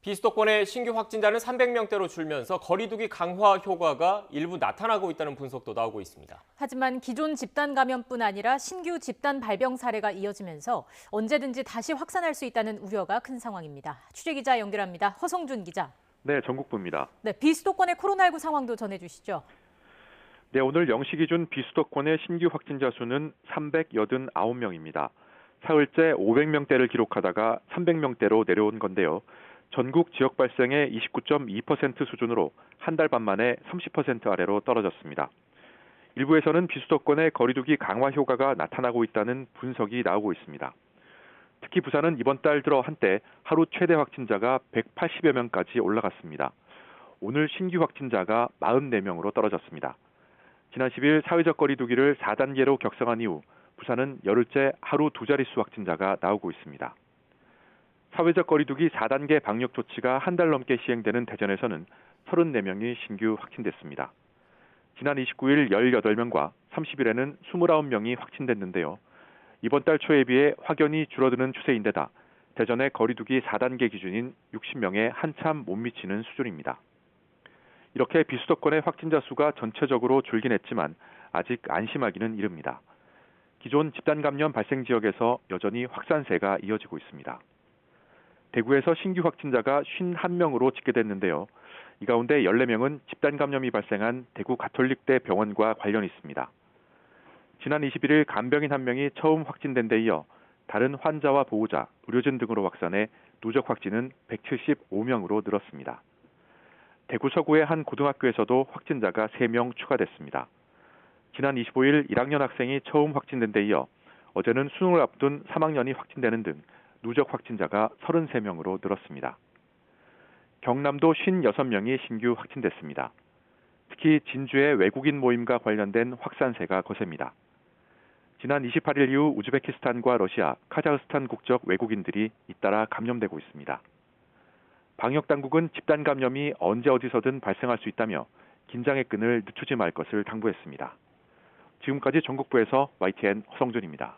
비수도권의 신규 확진자는 300명대로 줄면서 거리 두기 강화 효과가 일부 나타나고 있다는 분석도 나오고 있습니다. 하지만 기존 집단 감염뿐 아니라 신규 집단 발병 사례가 이어지면서 언제든지 다시 확산할 수 있다는 우려가 큰 상황입니다. 취재기자 연결합니다. 허성준 기자. 네, 전국부입니다. 네, 비수도권의 코로나19 상황도 전해주시죠. 네, 오늘 0시 기준 비수도권의 신규 확진자 수는 389명입니다. 사흘째 500명대를 기록하다가 300명대로 내려온 건데요. 전국 지역 발생의 29.2% 수준으로 한 달 반 만에 30% 아래로 떨어졌습니다. 일부에서는 비수도권의 거리두기 강화 효과가 나타나고 있다는 분석이 나오고 있습니다. 특히 부산은 이번 달 들어 한때 하루 최대 확진자가 180여 명까지 올라갔습니다. 오늘 신규 확진자가 44명으로 떨어졌습니다. 지난 10일 사회적 거리두기를 4단계로 격상한 이후 부산은 열흘째 하루 두 자릿수 확진자가 나오고 있습니다. 사회적 거리두기 4단계 방역 조치가 한 달 넘게 시행되는 대전에서는 34명이 신규 확진됐습니다. 지난 29일 18명과 30일에는 29명이 확진됐는데요. 이번 달 초에 비해 확연히 줄어드는 추세인데다 대전의 거리두기 4단계 기준인 60명에 한참 못 미치는 수준입니다. 이렇게 비수도권의 확진자 수가 전체적으로 줄긴 했지만 아직 안심하기는 이릅니다. 기존 집단 감염 발생 지역에서 여전히 확산세가 이어지고 있습니다. 대구에서 신규 확진자가 51명으로 집계됐는데요. 이 가운데 14명은 집단 감염이 발생한 대구 가톨릭대 병원과 관련이 있습니다. 지난 21일 간병인 1명이 처음 확진된 데 이어 다른 환자와 보호자, 의료진 등으로 확산해 누적 확진은 175명으로 늘었습니다. 대구 서구의 한 고등학교에서도 확진자가 3명 추가됐습니다. 지난 25일 1학년 학생이 처음 확진된 데 이어 어제는 수능을 앞둔 3학년이 확진되는 등 누적 확진자가 33명으로 늘었습니다. 경남도 56명이 신규 확진됐습니다. 특히 진주의 외국인 모임과 관련된 확산세가 거셉니다. 지난 28일 이후 우즈베키스탄과 러시아, 카자흐스탄 국적 외국인들이 잇따라 감염되고 있습니다. 방역당국은 집단 감염이 언제 어디서든 발생할 수 있다며 긴장의 끈을 늦추지 말 것을 당부했습니다. 지금까지 전국부에서 YTN 허성준입니다.